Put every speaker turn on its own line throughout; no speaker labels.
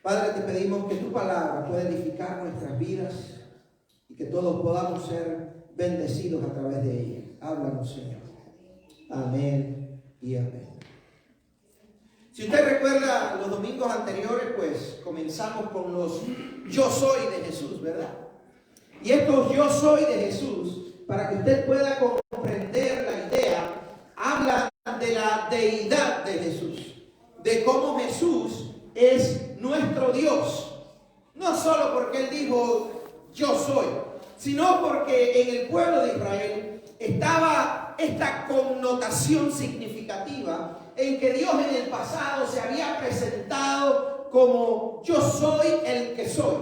Padre, te pedimos que tu palabra pueda edificar nuestras vidas y que todos podamos ser bendecidos a través de ella. Háblanos, Señor. Amén y amén. Si usted recuerda los domingos anteriores, pues comenzamos con los yo soy de Jesús, ¿verdad? Y estos yo soy de Jesús, para que usted pueda comprender la idea, habla de la deidad de Jesús, de cómo Jesús es nuestro Dios. No solo porque Él dijo yo soy, sino porque en el pueblo de Israel estaba esta connotación significativa en que Dios en el pasado se había presentado como yo soy el que soy.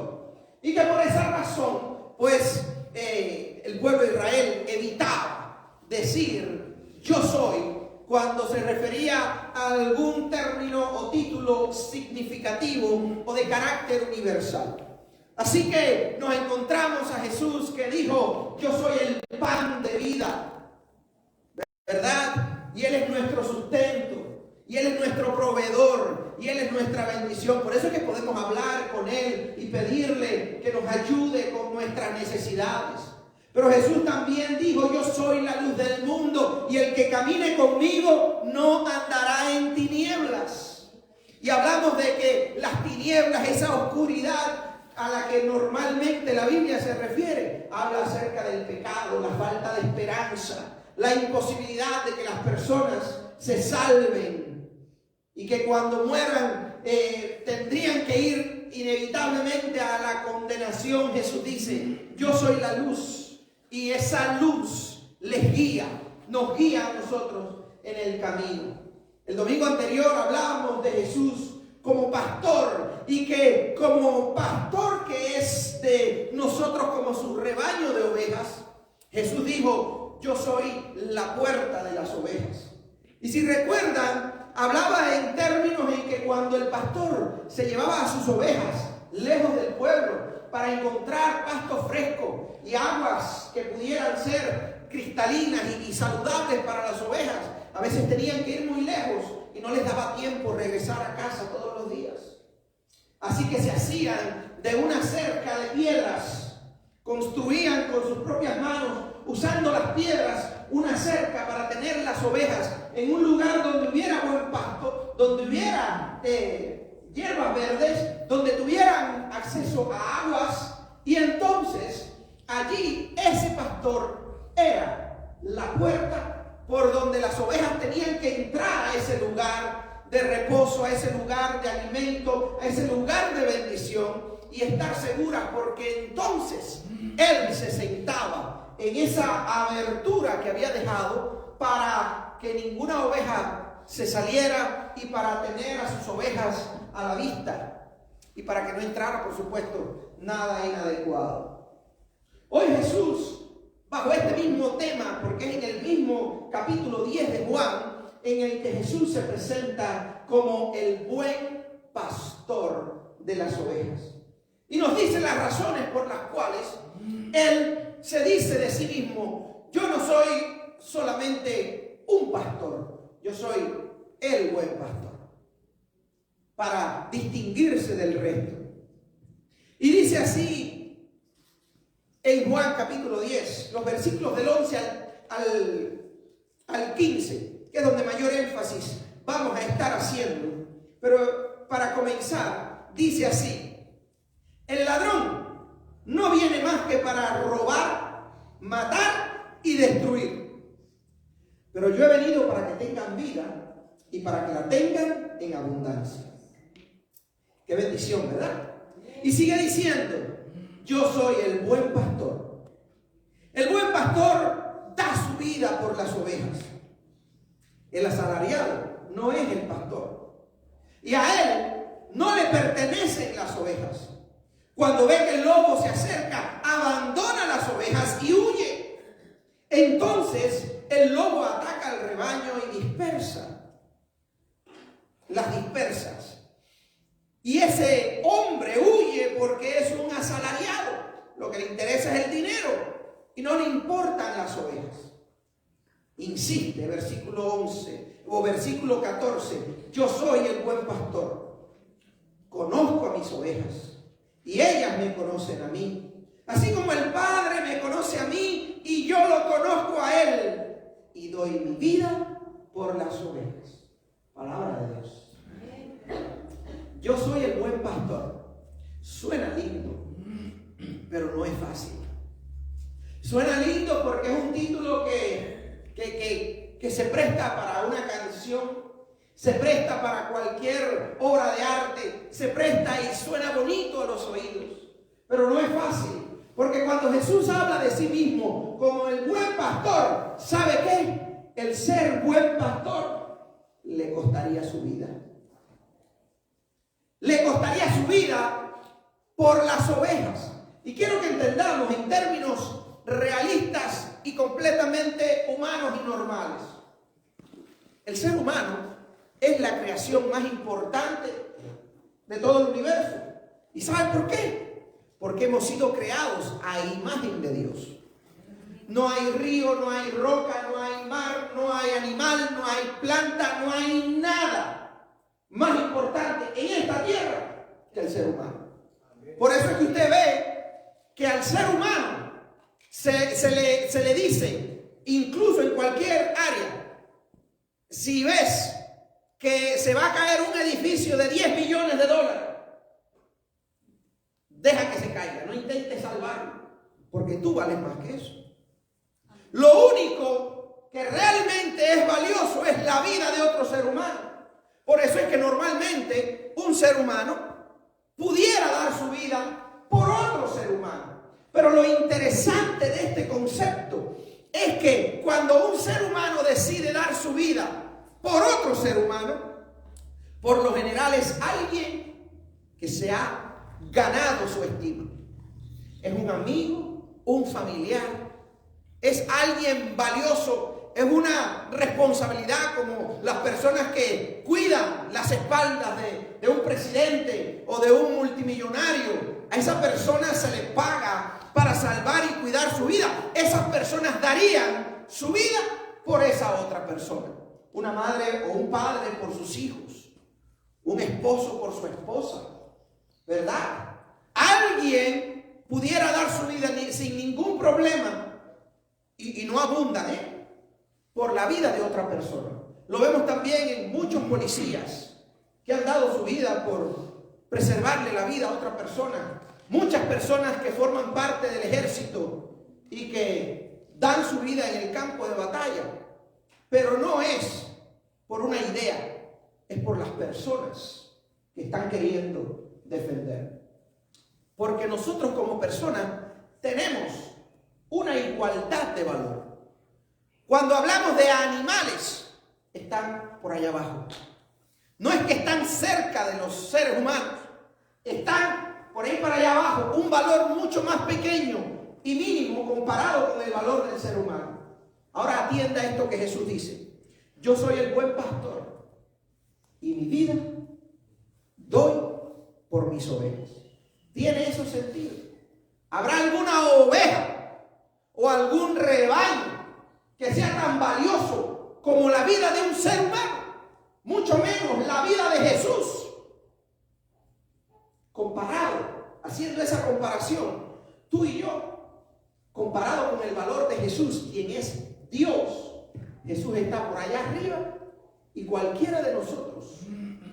Y que por esa razón, pues el pueblo de Israel evitaba decir yo soy cuando se refería a algún término o título significativo o de carácter universal. Así que nos encontramos a Jesús que dijo yo soy el pan de vida, ¿verdad? Y Él es nuestro sustento, y Él es nuestro proveedor, y Él es nuestra bendición. Por eso es que podemos hablar con Él y pedirle que nos ayude con nuestras necesidades. Pero Jesús también dijo yo soy la luz del mundo, y el que camine conmigo no andará en tinieblas. Y hablamos de que las tinieblas, esa oscuridad a la que normalmente la Biblia se refiere, habla acerca del pecado, la falta de esperanza, la imposibilidad de que las personas se salven y que cuando mueran tendrían que ir inevitablemente a la condenación. Jesús dice yo soy la luz, y esa luz les guía, nos guía a nosotros en el camino. El domingo anterior hablábamos de Jesús como pastor, y que como pastor que es de nosotros como su rebaño de ovejas, Jesús dijo yo soy la puerta de las ovejas. Y si recuerdan, hablaba en términos en que cuando el pastor se llevaba a sus ovejas lejos del pueblo para encontrar pasto fresco y aguas que pudieran ser cristalinas y saludables para las ovejas, a veces tenían que ir muy lejos y no les daba tiempo regresar a casa todos los días. Así que se hacían de una cerca de piedras, construían con sus propias manos, usando las piedras, una cerca para tener las ovejas en un lugar donde hubiera buen pasto, donde hubiera hierbas verdes, donde tuvieran acceso a aguas. Y entonces allí ese pastor era la puerta por donde las ovejas tenían que entrar a ese lugar de reposo, a ese lugar de alimento, a ese lugar de bendición, y estar seguras, porque entonces Él se sentaba en esa abertura que había dejado para que ninguna oveja se saliera y para tener a sus ovejas a la vista y para que no entrara, por supuesto, nada inadecuado. Hoy Jesús, bajo este mismo tema, porque es en el mismo capítulo 10 de Juan, en el que Jesús se presenta como el buen pastor de las ovejas. Y nos dice las razones por las cuales Él se dice de sí mismo: yo no soy solamente un pastor, yo soy el buen pastor, para distinguirse del resto. Y dice así en Juan capítulo 10, los versículos del 11 al 15, que es donde mayor énfasis vamos a estar haciendo. Pero para comenzar, dice así: el ladrón no viene más que para robar, matar y destruir. Pero yo he venido para que tengan vida y para que la tengan en abundancia. Qué bendición, ¿verdad? Y sigue diciendo: yo soy el buen pastor. El buen pastor da su vida por las ovejas. El asalariado no es el pastor, y a él no le pertenecen las ovejas. Cuando ve que el lobo se acerca, abandona las ovejas y huye. Entonces el lobo ataca al rebaño y dispersa las dispersas. Y ese hombre huye porque es un asalariado. Lo que le interesa es el dinero y no le importan las ovejas. Insiste, versículo 11 o versículo 14: yo soy el buen pastor. Conozco a mis ovejas ovejas y ellas me conocen a mí. Así como el Padre me conoce a mí y yo lo conozco a Él y doy mi vida por las ovejas. Palabra de Dios. Yo soy el buen pastor. Suena lindo, pero no es fácil. Suena lindo porque es un título que se presta para una canción, se presta para cualquier obra de arte, se presta y suena bonito a los oídos, pero no es fácil, porque cuando Jesús habla de sí mismo como el buen pastor, ¿sabe qué? El ser buen pastor le costaría su vida. Le costaría su vida por las ovejas. Y quiero que entendamos en términos realistas y completamente humanos y normales. El ser humano es la creación más importante de todo el universo. ¿Y saben por qué? Porque hemos sido creados a imagen de Dios. No hay río, no hay roca, no hay mar, no hay animal, no hay planta, no hay nada más importante en esta tierra que el ser humano. Por eso es que usted ve que al ser humano se le dice, incluso en cualquier área, si ves que se va a caer un edificio de 10 millones de dólares, deja que se caiga, no intentes salvarlo, porque tú vales más que eso. Lo único que realmente es valioso es la vida de otro ser humano. Por eso es que normalmente un ser humano pudiera dar su vida por otro ser humano. Pero lo interesante de este concepto es que cuando un ser humano decide dar su vida por otro ser humano, por lo general es alguien que se ha ganado su estima. Es un amigo, un familiar, es alguien valioso, es una responsabilidad como las personas que cuidan las espaldas de un presidente o de un multimillonario. A esa persona se le paga para salvar y cuidar su vida. Esas personas darían su vida por esa otra persona. Una madre o un padre por sus hijos, un esposo por su esposa, ¿verdad? Alguien pudiera dar su vida sin ningún problema y no abundan, por la vida de otra persona. Lo vemos también en muchos policías que han dado su vida por preservarle la vida a otra persona. Muchas personas que forman parte del ejército y que dan su vida en el campo de batalla. Pero no es por una idea, es por las personas que están queriendo defender. Porque nosotros como personas tenemos una igualdad de valor. Cuando hablamos de animales, están por allá abajo. No es que están cerca de los seres humanos, están por ahí para allá abajo, un valor mucho más pequeño y mínimo comparado con el valor del ser humano. Ahora atienda esto que Jesús dice: yo soy el buen pastor y mi vida doy por mis ovejas. ¿Tiene eso sentido? ¿Habrá alguna oveja o algún rebaño que sea tan valioso como la vida de un ser humano? Mucho menos la vida de Jesús. Comparado, haciendo esa comparación, tú y yo, comparado con el valor de Jesús, quien es Dios, Jesús está por allá arriba y cualquiera de nosotros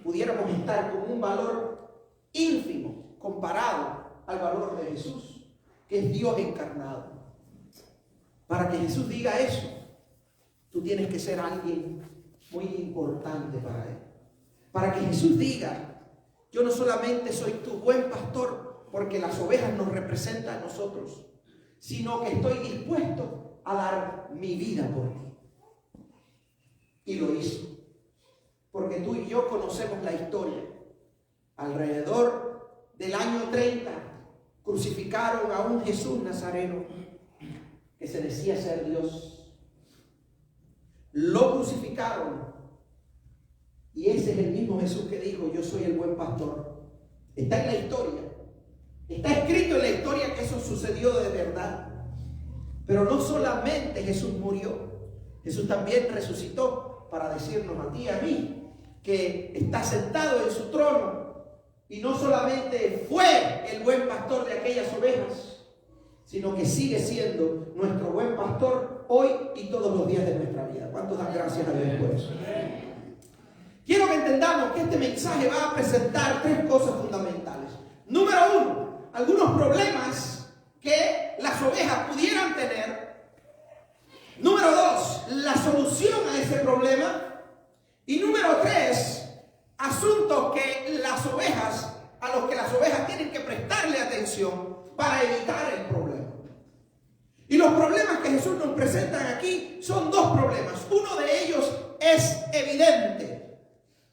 pudiéramos estar con un valor ínfimo comparado al valor de Jesús, que es Dios encarnado. Para que Jesús diga eso, tú tienes que ser alguien muy importante para Él. Para que Jesús diga: yo no solamente soy tu buen pastor, porque las ovejas nos representan a nosotros, sino que estoy dispuesto a dar mi vida por ti. Y lo hizo. Porque tú y yo conocemos la historia. Alrededor del año 30, crucificaron a un Jesús Nazareno que se decía ser Dios. Lo crucificaron. Y ese es el mismo Jesús que dijo: yo soy el buen pastor. Está en la historia. Está escrito en la historia que eso sucedió de verdad. Pero no solamente Jesús murió, Jesús también resucitó para decirnos a ti y a mí que está sentado en su trono Y no solamente fue el buen pastor de aquellas ovejas, sino que sigue siendo nuestro buen pastor hoy y todos los días de nuestra vida. ¿Cuántos dan gracias a Dios por eso? Quiero que entendamos que este mensaje va a presentar tres cosas fundamentales. Número uno, algunos problemas que las ovejas pudieran tener. Número dos, la solución a ese problema. Y número tres, asuntos que las ovejas, a los que las ovejas tienen que prestarle atención para evitar el problema. Y los problemas que Jesús nos presenta aquí son dos problemas. Uno de ellos es evidente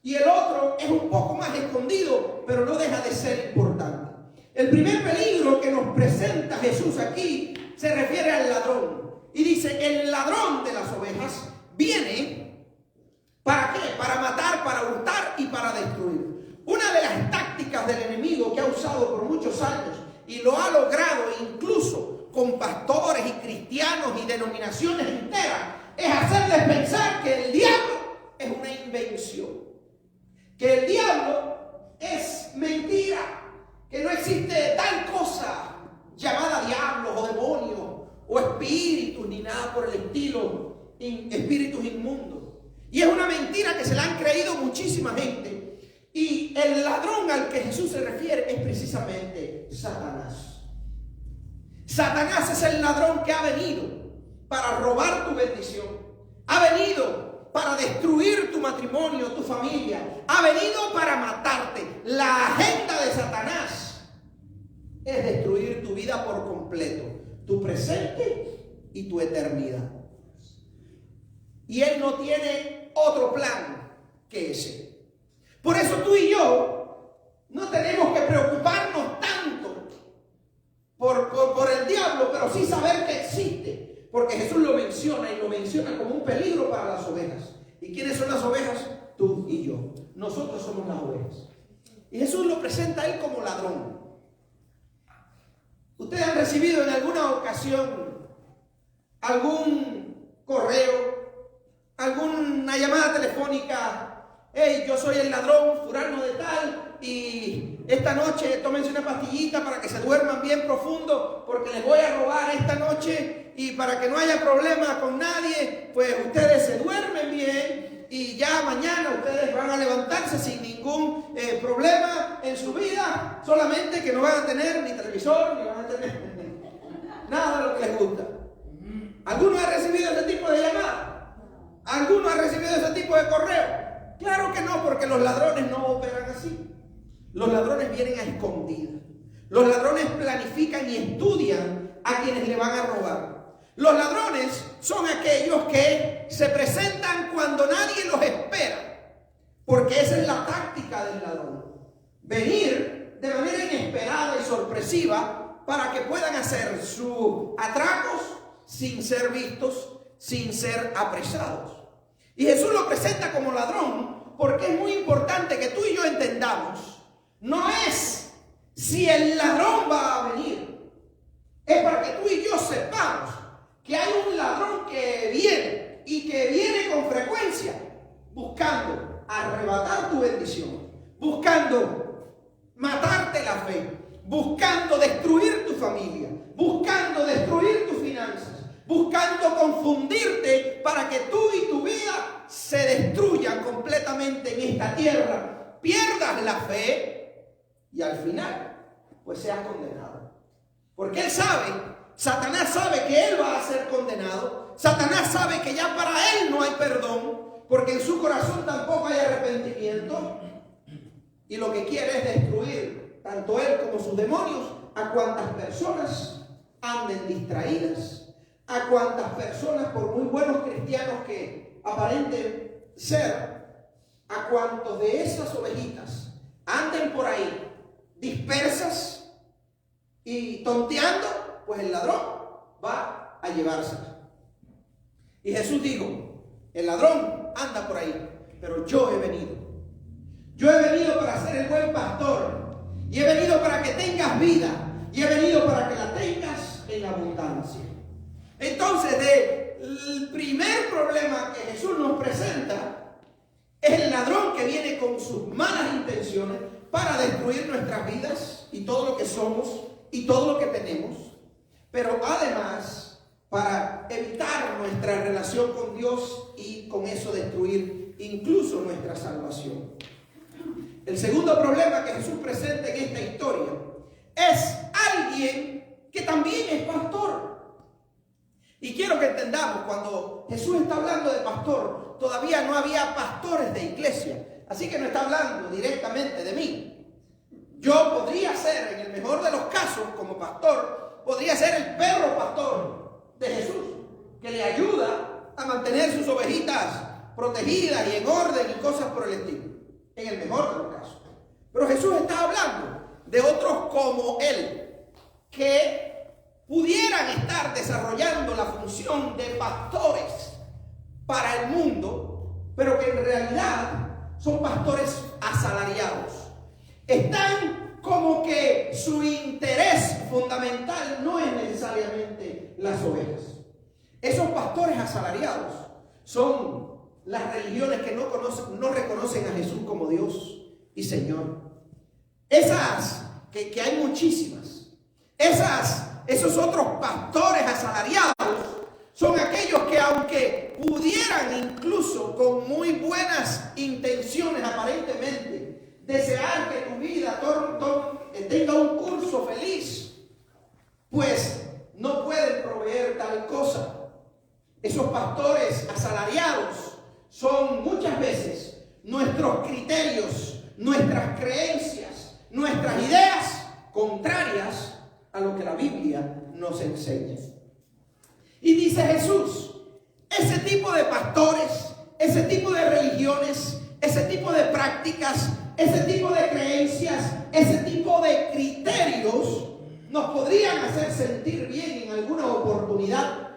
y el otro es un poco más escondido, pero no deja de ser importante. El primer peligro que nos presenta Jesús aquí se refiere al ladrón. Y dice, el ladrón de las ovejas viene, ¿para qué? Para matar, para hurtar y para destruir. Una de las tácticas del enemigo que ha usado por muchos años y lo ha logrado incluso con pastores y cristianos y denominaciones enteras es hacerles pensar que el diablo es una invención, que el diablo es mentira, que no existe tal cosa llamada diablos o demonios o espíritus ni nada por el estilo, espíritus inmundos. Y es una mentira que se la han creído muchísima gente. Y el ladrón al que Jesús se refiere es precisamente Satanás. Satanás es el ladrón que ha venido para robar tu bendición. Ha venido para destruir tu matrimonio, tu familia. Ha venido para matarte. La agenda de Satanás es destruir tu vida por completo, tu presente y tu eternidad. Y él no tiene otro plan que ese. Por eso tú y yo no tenemos que preocuparnos tanto por el diablo, pero sí saber que existe. Porque Jesús lo menciona y lo menciona como un peligro para las ovejas. ¿Y quiénes son las ovejas? Tú y yo. Nosotros somos las ovejas. Y Jesús lo presenta a él como ladrón. ¿Ustedes han recibido en alguna ocasión algún correo, alguna llamada telefónica? Hey, yo soy el ladrón fulano de tal y esta noche tómense una pastillita para que se duerman bien profundo porque les voy a robar esta noche y para que no haya problema con nadie, pues ustedes se duermen bien y ya mañana ustedes van a levantarse sin ningún problema en su vida, solamente que no van a tener ni televisor, ni van a tener nada de lo que les gusta. ¿Alguno ha recibido ese tipo de llamada? ¿Alguno ha recibido ese tipo de correo? Claro que no, porque los ladrones no operan así. Los ladrones vienen a escondidas. Los ladrones planifican y estudian a quienes le van a robar. Los ladrones son aquellos que se presentan cuando nadie los espera, porque esa es la táctica del ladrón. Venir de manera inesperada y sorpresiva para que puedan hacer sus atracos sin ser vistos, sin ser apresados. Y Jesús lo presenta como ladrón porque es muy importante que tú y yo entendamos. No es si el ladrón va a venir. Es para que tú y yo sepamos que hay un ladrón que viene y que viene con frecuencia buscando arrebatar tu bendición, buscando matarte la fe, buscando destruir tu familia, buscando destruir tus finanzas, buscando confundirte para que tú y tu vida se destruyan completamente en esta tierra, pierdas la fe y al final pues seas condenado. Porque él sabe, Satanás sabe que él va a ser condenado. Satanás sabe que ya para él no hay perdón, porque en su corazón tampoco hay arrepentimiento. Y lo que quiere es destruir tanto él como sus demonios a cuantas personas anden distraídas, a cuantas personas, por muy buenos cristianos que aparenten ser, a cuantos de esas ovejitas anden por ahí dispersas y tonteando, pues el ladrón va a llevárselas. Y Jesús dijo, el ladrón anda por ahí, pero yo he venido. Yo he venido para ser el buen pastor. Y he venido para que tengas vida. Y he venido para que la tengas en abundancia. Entonces, el primer problema que Jesús nos presenta es el ladrón que viene con sus malas intenciones para destruir nuestras vidas y todo lo que somos y todo lo que tenemos, pero además para evitar nuestra relación con Dios y con eso destruir incluso nuestra salvación. El segundo problema que Jesús presenta en esta historia es alguien que también es pastor. Y quiero que entendamos, cuando Jesús está hablando de pastor, todavía no había pastores de iglesia. Así que no está hablando directamente de mí. Yo podría ser, en el mejor de los casos, como pastor, podría ser el perro pastor de Jesús, que le ayuda a mantener sus ovejitas protegidas y en orden y cosas por el estilo. En el mejor de los casos. Pero Jesús está hablando de otros como Él, que pudieran estar desarrollando la función de pastores para el mundo, pero que en realidad son pastores asalariados. Están como que su interés fundamental no es necesariamente las ovejas. Esos pastores asalariados son las religiones que no reconocen a Jesús como Dios y Señor. Esas, que hay muchísimas. Esos otros pastores asalariados son aquellos que, aunque pudieran incluso con muy buenas intenciones aparentemente desear que tu vida tenga un curso feliz, pues no pueden proveer tal cosa. Esos pastores asalariados son muchas veces nuestros criterios, nuestras creencias, nuestras ideas contrarias a lo que la Biblia nos enseña. Y dice Jesús, ese tipo de pastores, ese tipo de religiones, ese tipo de prácticas, ese tipo de creencias, ese tipo de criterios nos podrían hacer sentir bien en alguna oportunidad.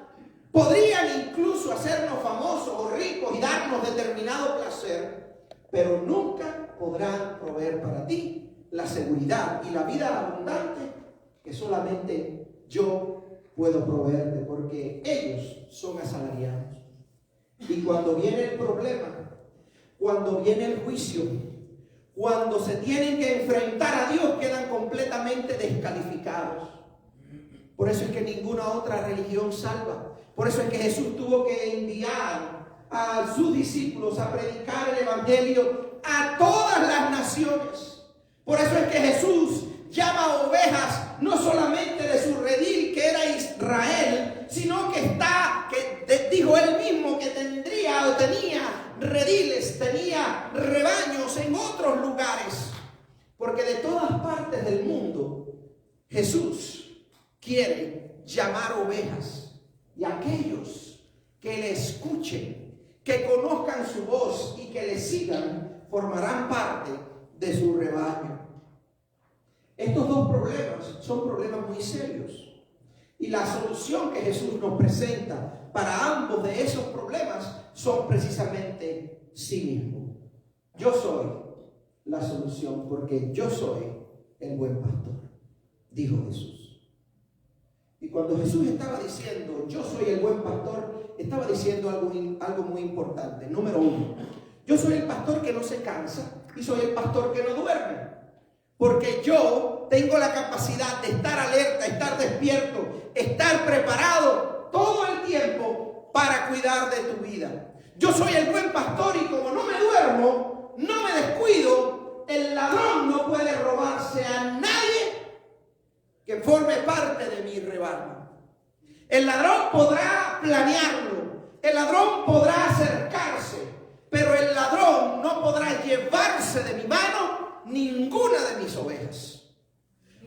Podrían incluso hacernos famosos o ricos y darnos determinado placer, pero nunca podrán proveer para ti la seguridad y la vida abundante que solamente yo puedo proveerte, porque ellos son asalariados. Y cuando viene el problema, cuando viene el juicio, cuando se tienen que enfrentar a Dios, quedan completamente descalificados. Por eso es que ninguna otra religión salva. Por eso es que Jesús tuvo que enviar a sus discípulos a predicar el evangelio a todas las naciones. Por eso es que Jesús llama ovejas no solamente de su redil, que era Israel, sino que dijo él mismo que tenía rediles, tenía rebaños en otros lugares. Porque de todas partes del mundo Jesús quiere llamar ovejas. Y aquellos que le escuchen, que conozcan su voz y que le sigan, formarán parte de su rebaño. Estos dos problemas son problemas muy serios. Y la solución que Jesús nos presenta para ambos de esos problemas son precisamente sí mismo. Yo soy la solución porque yo soy el buen pastor, dijo Jesús. Y cuando Jesús estaba diciendo, yo soy el buen pastor, estaba diciendo algo muy importante. Número uno, yo soy el pastor que no se cansa y soy el pastor que no duerme. Porque yo tengo la capacidad de estar alerta, estar despierto, estar preparado todo el tiempo para cuidar de tu vida. Yo soy el buen pastor y como no me duermo, no me descuido, el ladrón no puede robarse a nadie que forme parte de mi rebaño. El ladrón podrá planearlo, el ladrón podrá acercarse, pero el ladrón no podrá llevarse de mi mano ninguna de mis ovejas.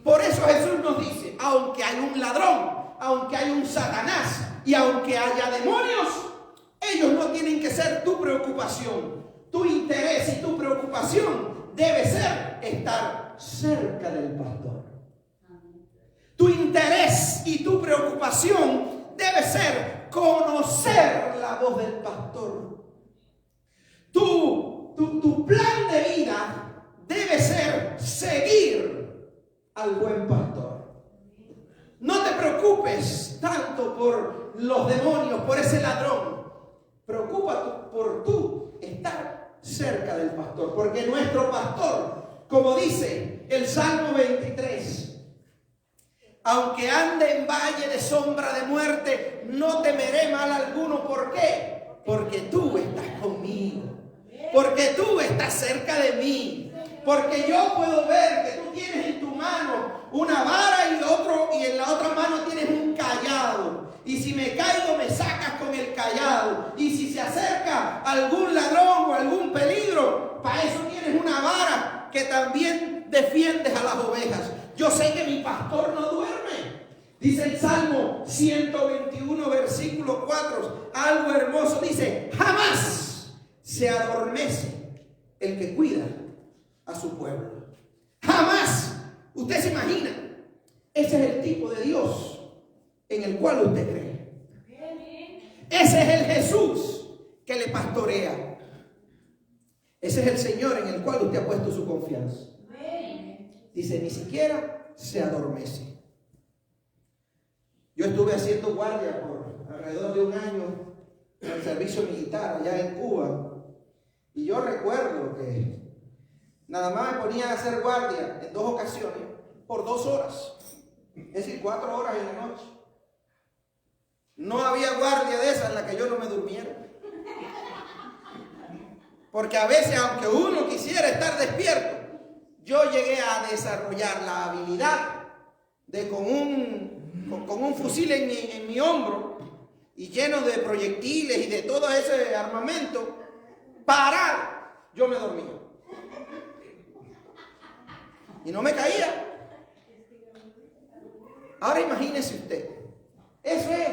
Por eso Jesús nos dice, aunque hay un ladrón, aunque hay un Satanás y aunque haya demonios, ellos no tienen que ser tu preocupación. Tu interés y tu preocupación debe ser estar cerca del pastor. Tu interés y tu preocupación debe ser conocer la voz del pastor. Tu plan de vida debe ser seguir al buen pastor. No te preocupes tanto por los demonios, por ese ladrón. Preocúpate por tú estar cerca del pastor, porque nuestro pastor Como dice el Salmo 23, aunque ande en valle de sombra de muerte, no temeré mal alguno. ¿Por qué? Porque tú estás conmigo. Porque tú estás cerca de mí. Porque yo puedo ver que tú tienes en tu mano una vara y en la otra mano tienes un cayado. Y si me caigo, me sacas con el cayado. Y si se acerca algún ladrón o algún peligro, para eso tienes una vara que también defiendes a las ovejas. Yo sé que mi pastor no duerme. Dice el Salmo 121, versículo 4, algo hermoso. Dice, jamás se adormece el que cuida a su pueblo. Jamás. Usted se imagina. Ese es el tipo de Dios en el cual usted cree. Ese es el Jesús que le pastorea. Ese es el Señor en el cual usted ha puesto su confianza. Dice, ni siquiera se adormece. Yo estuve haciendo guardia por alrededor de un año en el servicio militar allá en Cuba. Y yo recuerdo que nada más me ponía a hacer guardia en 2 ocasiones por 2 horas. Es decir, 4 horas en la noche. No había guardia de esa en la que yo no me durmiera. Porque a veces, aunque uno quisiera estar despierto, yo llegué a desarrollar la habilidad de con un fusil en mi hombro y lleno de proyectiles y de todo ese armamento, parado, yo me dormía. Y no me caía. Ahora imagínese usted, eso es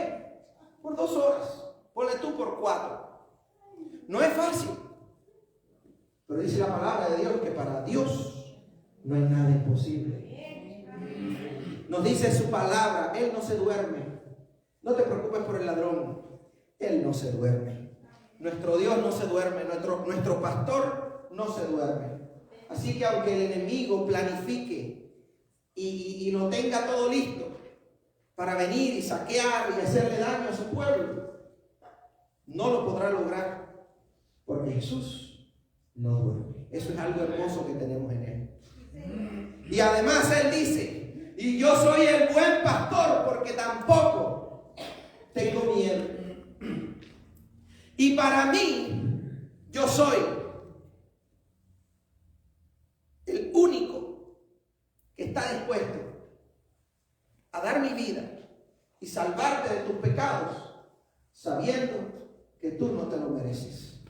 por 2 horas, ponle tú por 4. No es fácil, pero dice la palabra de Dios que para Dios no hay nada imposible. Nos dice su palabra, Él no se duerme. No te preocupes por el ladrón, Él no se duerme. Nuestro Dios no se duerme, nuestro pastor no se duerme. Así que aunque el enemigo planifique y lo tenga todo listo para venir y saquear y hacerle daño a su pueblo, no lo podrá lograr, porque Jesús no duerme. Eso es algo hermoso que tenemos en Él. Y además Él dice, y yo soy el buen pastor, porque tampoco tengo miedo. Y para mí, yo soy el único que está dispuesto a dar mi vida y salvarte de tus pecados, sabiendo que tú no te lo mereces.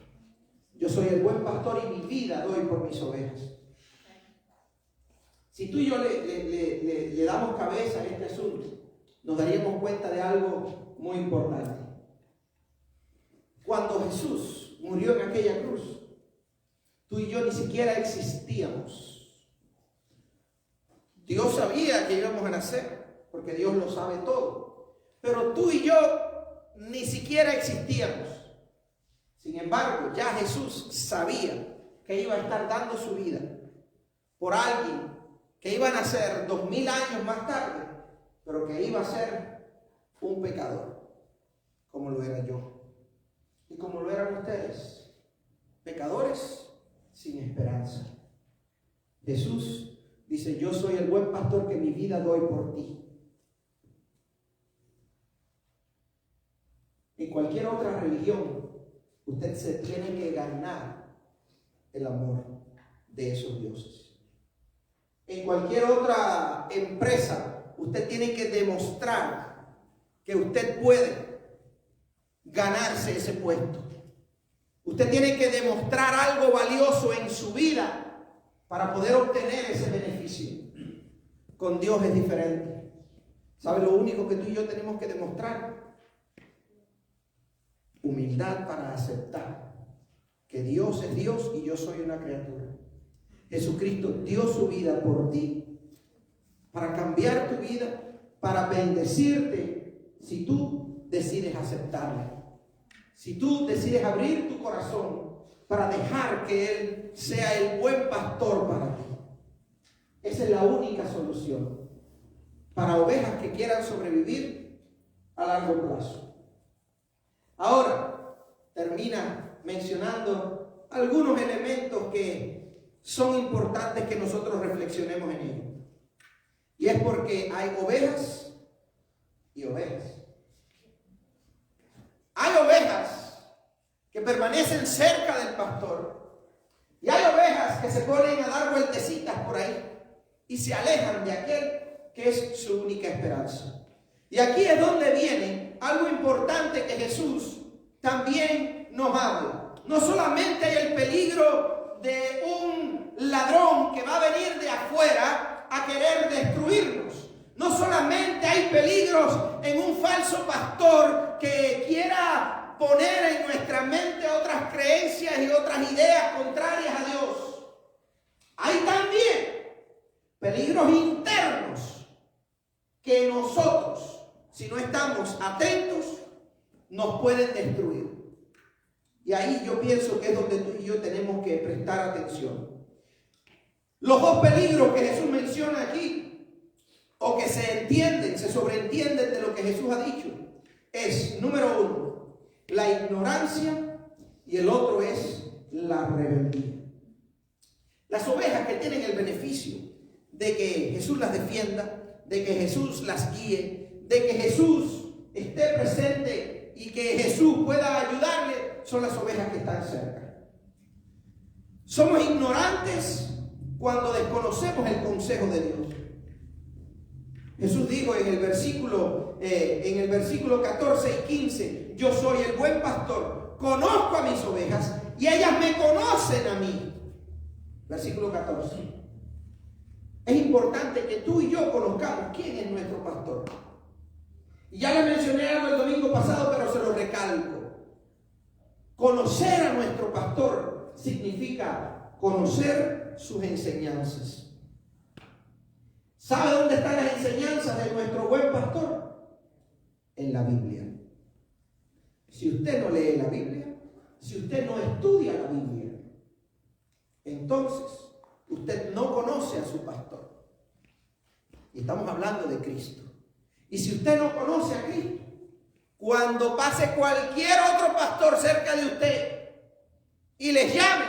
Yo soy el buen pastor y mi vida doy por mis ovejas. Si tú y yo le damos cabeza a este asunto, nos daríamos cuenta de algo muy importante. Cuando Jesús murió en aquella cruz, tú y yo ni siquiera existíamos. Dios sabía que íbamos a nacer, porque Dios lo sabe todo. Pero tú y yo ni siquiera existíamos. Sin embargo, ya Jesús sabía que iba a estar dando su vida por alguien que iba a nacer 2000 años más tarde, pero que iba a ser un pecador, como lo era yo y como lo eran ustedes, pecadores sin esperanza. Jesús dice, yo soy el buen pastor que mi vida doy por ti. En cualquier otra religión, usted se tiene que ganar el amor de esos dioses. En cualquier otra empresa, usted tiene que demostrar que usted puede ganarse ese puesto. Usted tiene que demostrar algo valioso en su vida para poder obtener ese beneficio. Con Dios es diferente. ¿Sabe lo único que tú y yo tenemos que demostrar? Humildad para aceptar que Dios es Dios y yo soy una criatura. Jesucristo dio su vida por ti, para cambiar tu vida, para bendecirte, si tú decides aceptarle. Si tú decides abrir tu corazón para dejar que Él sea el buen pastor para ti. Esa es la única solución para ovejas que quieran sobrevivir a largo plazo. Ahora termina mencionando algunos elementos que son importantes que nosotros reflexionemos en ello. Y es porque hay ovejas y ovejas. Hay ovejas que permanecen cerca del pastor y hay ovejas que se ponen a dar vueltecitas por ahí y se alejan de aquel que es su única esperanza. Y aquí es donde viene algo importante que Jesús también nos habla. No solamente hay el peligro de un ladrón que va a venir de afuera a querer destruirnos. No solamente hay peligros en un falso pastor que quiera poner en nuestra mente otras creencias y otras ideas contrarias a Dios. Hay también peligros internos que nosotros, si no estamos atentos, nos pueden destruir. Y ahí yo pienso que es donde tú y yo tenemos que prestar atención. Los dos peligros que Jesús menciona aquí, o que se entienden, se sobreentienden de lo que Jesús ha dicho, es, número uno, la ignorancia, y el otro es la rebeldía. Las ovejas que tienen el beneficio de que Jesús las defienda, de que Jesús las guíe, de que Jesús esté presente y que Jesús pueda ayudarle, son las ovejas que están cerca. Somos ignorantes cuando desconocemos el consejo de Dios. Jesús dijo en el versículo 14 y 15, yo soy el buen pastor, conozco a mis ovejas y ellas me conocen a mí. Versículo 14. Es importante que tú y yo conozcamos quién es nuestro pastor. Y ya le mencioné algo el domingo pasado, pero se lo recalco. Conocer a nuestro pastor significa conocer sus enseñanzas. ¿Sabe dónde están las enseñanzas de nuestro buen pastor? En la Biblia. Si usted no lee la Biblia, si usted no estudia la Biblia, entonces usted no conoce a su pastor. Y estamos hablando de Cristo. Y si usted no conoce a Cristo, cuando pase cualquier otro pastor cerca de usted y les llame,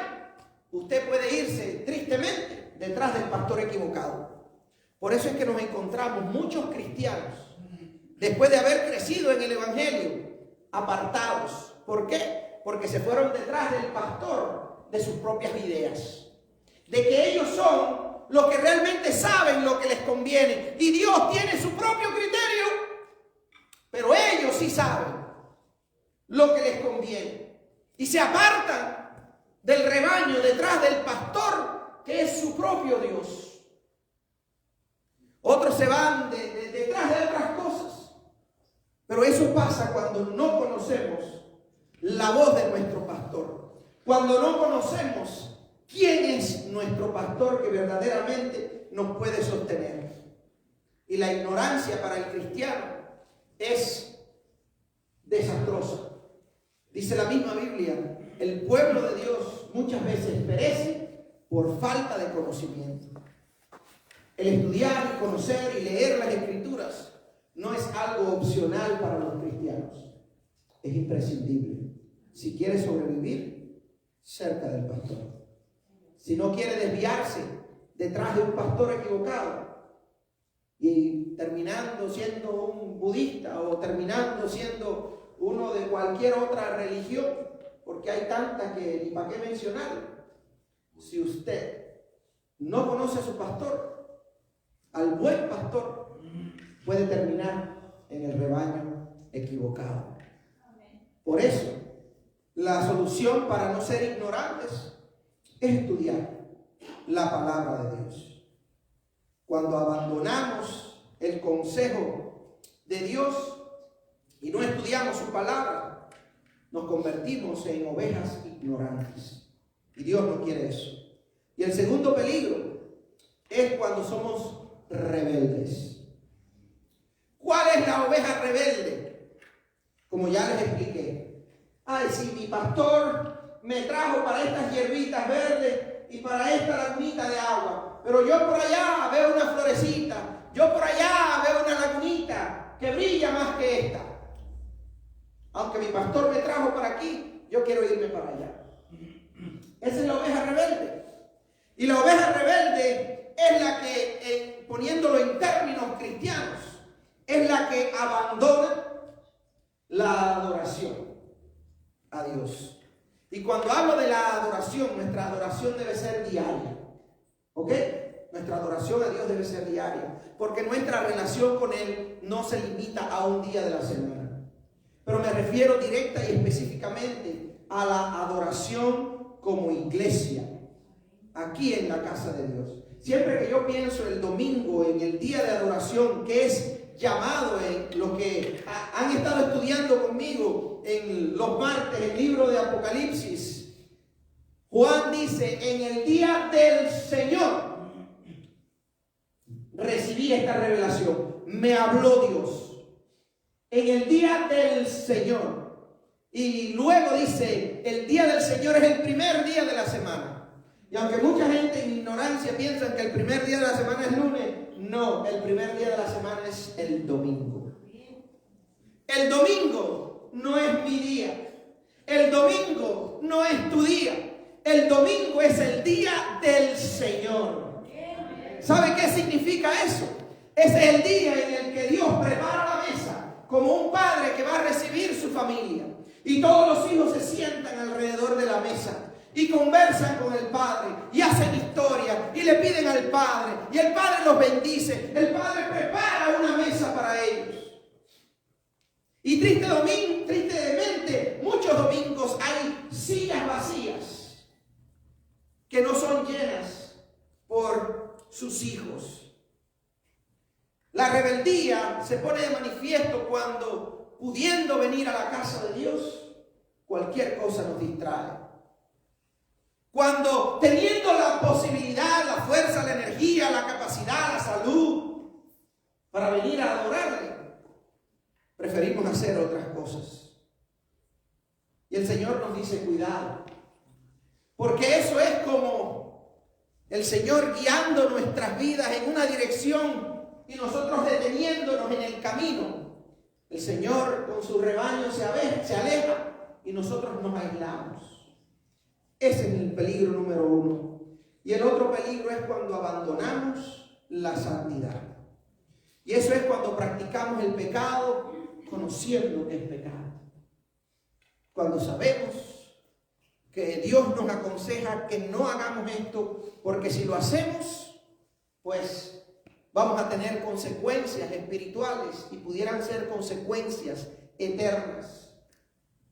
usted puede irse tristemente detrás del pastor equivocado. Por eso es que nos encontramos muchos cristianos, después de haber crecido en el Evangelio, apartados. ¿Por qué? Porque se fueron detrás del pastor de sus propias ideas. De que ellos son los que realmente saben lo que les conviene. Y Dios tiene su propio criterio, pero ellos sí saben lo que les conviene. Y se apartan del rebaño detrás del pastor, que es su propio Dios. Otros se van detrás de otras cosas. Pero eso pasa cuando no conocemos la voz de nuestro pastor. Cuando no conocemos quién es nuestro pastor que verdaderamente nos puede sostener. Y la ignorancia para el cristiano es desastrosa. Dice la misma Biblia, el pueblo de Dios muchas veces perece por falta de conocimiento. El estudiar y conocer y leer las Escrituras no es algo opcional para los cristianos. Es imprescindible. Si quiere sobrevivir, cerca del pastor. Si no quiere desviarse detrás de un pastor equivocado y terminando siendo un budista o terminando siendo uno de cualquier otra religión, porque hay tantas que ni para qué mencionar. Si usted no conoce a su pastor, al buen pastor, puede terminar en el rebaño equivocado. Por eso, la solución para no ser ignorantes es estudiar la palabra de Dios. Cuando abandonamos el consejo de Dios y no estudiamos su palabra, nos convertimos en ovejas ignorantes. Y Dios no quiere eso. Y el segundo peligro es cuando somos rebeldes. ¿Cuál es la oveja rebelde? Como ya les expliqué. Ay, si mi pastor me trajo para estas hierbitas verdes y para esta lagunita de agua, pero yo por allá veo una florecita, yo por allá veo una lagunita que brilla más que esta. Aunque mi pastor me trajo para aquí, yo quiero irme para allá. Esa es la oveja rebelde. Y la oveja rebelde es la que, poniéndolo en términos cristianos, es la que abandona la adoración a Dios. Y cuando hablo de la adoración, nuestra adoración debe ser diaria. ¿Ok? Nuestra adoración a Dios debe ser diaria. Porque nuestra relación con Él no se limita a un día de la semana. Pero me refiero directa y específicamente a la adoración como iglesia. Aquí en la casa de Dios. Siempre que yo pienso el domingo, en el día de adoración, que es llamado en lo que han estado estudiando conmigo en los martes, el libro de Apocalipsis, Juan dice: en el día del Señor recibí esta revelación, me habló Dios. En el día del Señor. Y luego dice: el día del Señor es el primer día de la semana. Y aunque mucha gente en ignorancia piensa que el primer día de la semana es lunes, no, el primer día de la semana es el domingo. El domingo no es mi día. El domingo no es tu día. El domingo es el día del Señor. ¿Sabe qué significa eso? Es el día en el que Dios prepara la mesa como un padre que va a recibir su familia. Y todos los hijos se sientan alrededor de la mesa y conversan con el Padre y hacen historia y le piden al Padre y el Padre los bendice. El Padre prepara una mesa para ellos. Y tristemente, muchos domingos hay sillas vacías que no son llenas por sus hijos. La rebeldía se pone de manifiesto cuando, pudiendo venir a la casa de Dios, cualquier cosa nos distrae. Cuando teniendo la posibilidad, la fuerza, la energía, la capacidad, la salud para venir a adorarle, preferimos hacer otras cosas. Y el Señor nos dice: cuidado, porque eso es como el Señor guiando nuestras vidas en una dirección y nosotros deteniéndonos en el camino. El Señor con su rebaño se aleja y nosotros nos aislamos. Ese es el peligro número uno. Y el otro peligro es cuando abandonamos la santidad. Y eso es cuando practicamos el pecado conociendo que es pecado. Cuando sabemos que Dios nos aconseja que no hagamos esto, porque si lo hacemos, pues vamos a tener consecuencias espirituales y pudieran ser consecuencias eternas.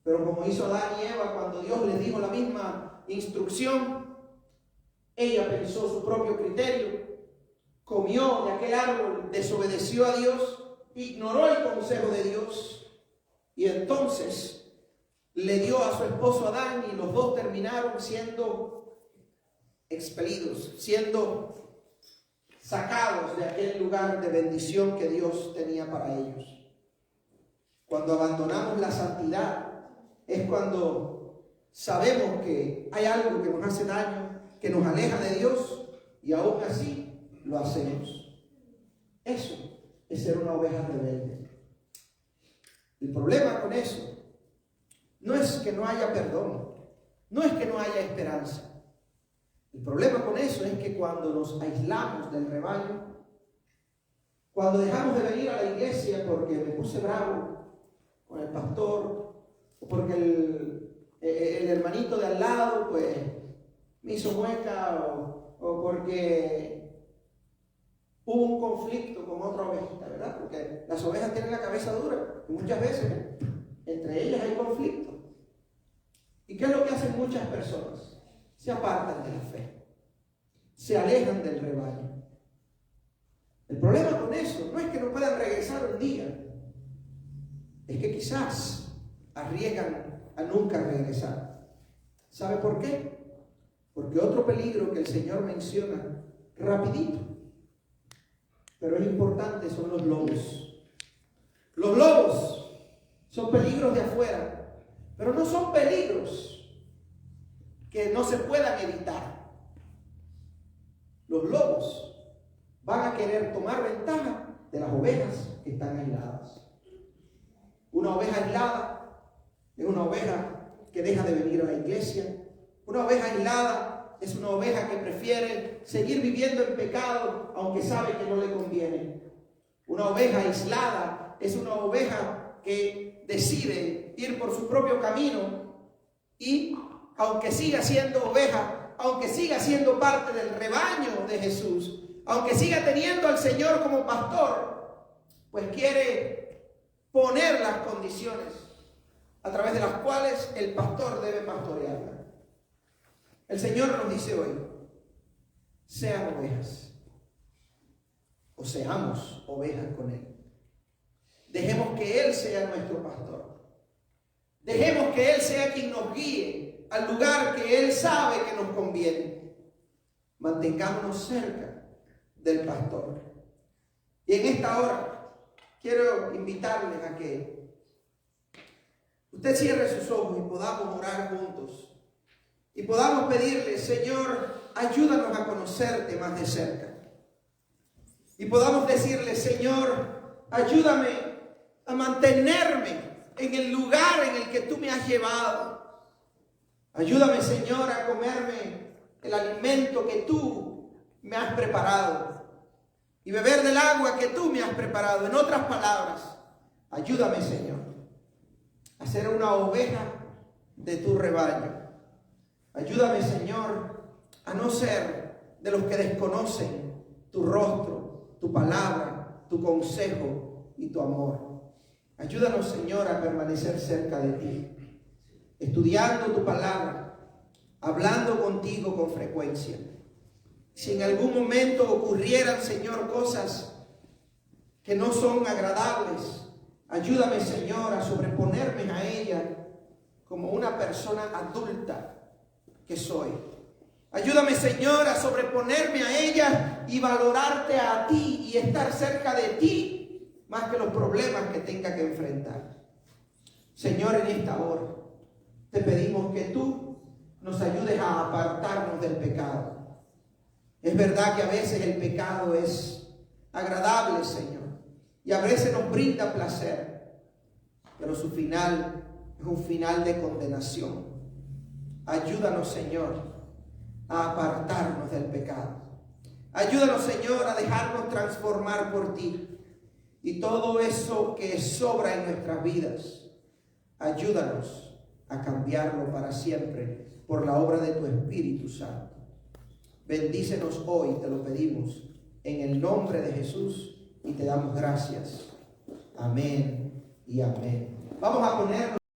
Pero como hizo Adán y Eva cuando Dios les dijo la misma instrucción, ella pensó su propio criterio, comió de aquel árbol, desobedeció a Dios, ignoró el consejo de Dios y entonces le dio a su esposo Adán y los dos terminaron siendo expelidos, siendo sacados de aquel lugar de bendición que Dios tenía para ellos. Cuando abandonamos la santidad es cuando sabemos que hay algo que nos hace daño, que nos aleja de Dios y aún así lo hacemos. Eso es ser una oveja rebelde. El problema con eso no es que no haya perdón, no es que no haya esperanza. El problema con eso es que cuando nos aislamos del rebaño, cuando dejamos de venir a la iglesia porque me puse bravo con el pastor, o porque el hermanito de al lado pues me hizo mueca, o porque hubo un conflicto con otra ovejita, ¿verdad? Porque las ovejas tienen la cabeza dura y muchas veces entre ellas hay conflicto. ¿Y qué es lo que hacen muchas personas? Se apartan de la fe, se alejan del rebaño. El problema con eso no es que no puedan regresar un día, es que quizás arriesgan a nunca regresar. ¿Sabe por qué? Porque otro peligro que el Señor menciona rapidito, pero es importante, son los lobos. Los lobos son peligros de afuera, pero no son peligros que no se puedan evitar. Los lobos van a querer tomar ventaja de las ovejas que están aisladas. Una oveja aislada es una oveja que deja de venir a la iglesia. Una oveja aislada es una oveja que prefiere seguir viviendo en pecado aunque sabe que no le conviene. Una oveja aislada es una oveja que decide ir por su propio camino y aunque siga siendo oveja, aunque siga siendo parte del rebaño de Jesús, aunque siga teniendo al Señor como pastor, pues quiere poner las condiciones a través de las cuales el pastor debe pastorearla. El Señor nos dice hoy, sean ovejas, o seamos ovejas con Él. Dejemos que Él sea nuestro pastor. Dejemos que Él sea quien nos guíe al lugar que Él sabe que nos conviene. Mantengámonos cerca del pastor. Y en esta hora quiero invitarles a que usted cierre sus ojos y podamos orar juntos. Y podamos pedirle, Señor, ayúdanos a conocerte más de cerca. Y podamos decirle, Señor, ayúdame a mantenerme en el lugar en el que tú me has llevado. Ayúdame, Señor, a comerme el alimento que tú me has preparado y beber del agua que tú me has preparado. En otras palabras, ayúdame, Señor, a ser una oveja de tu rebaño. Ayúdame, Señor, a no ser de los que desconocen tu rostro, tu palabra, tu consejo y tu amor. Ayúdanos, Señor, a permanecer cerca de ti, estudiando tu palabra, hablando contigo con frecuencia. Si en algún momento ocurrieran, Señor, cosas que no son agradables, ayúdame, Señor, a sobreponerme a ellas como una persona adulta que soy. Ayúdame, Señor, a sobreponerme a ellas y valorarte a ti y estar cerca de ti más que los problemas que tenga que enfrentar. Señor, en esta hora te pedimos que tú nos ayudes a apartarnos del pecado. Es verdad que a veces el pecado es agradable, Señor, y a veces nos brinda placer, pero su final es un final de condenación. Ayúdanos, Señor, a apartarnos del pecado. Ayúdanos, Señor, a dejarnos transformar por ti. Y todo eso que sobra en nuestras vidas, ayúdanos a cambiarlo para siempre por la obra de tu Espíritu Santo. Bendícenos hoy, te lo pedimos, en el nombre de Jesús y te damos gracias. Amén y amén. Vamos a ponernos.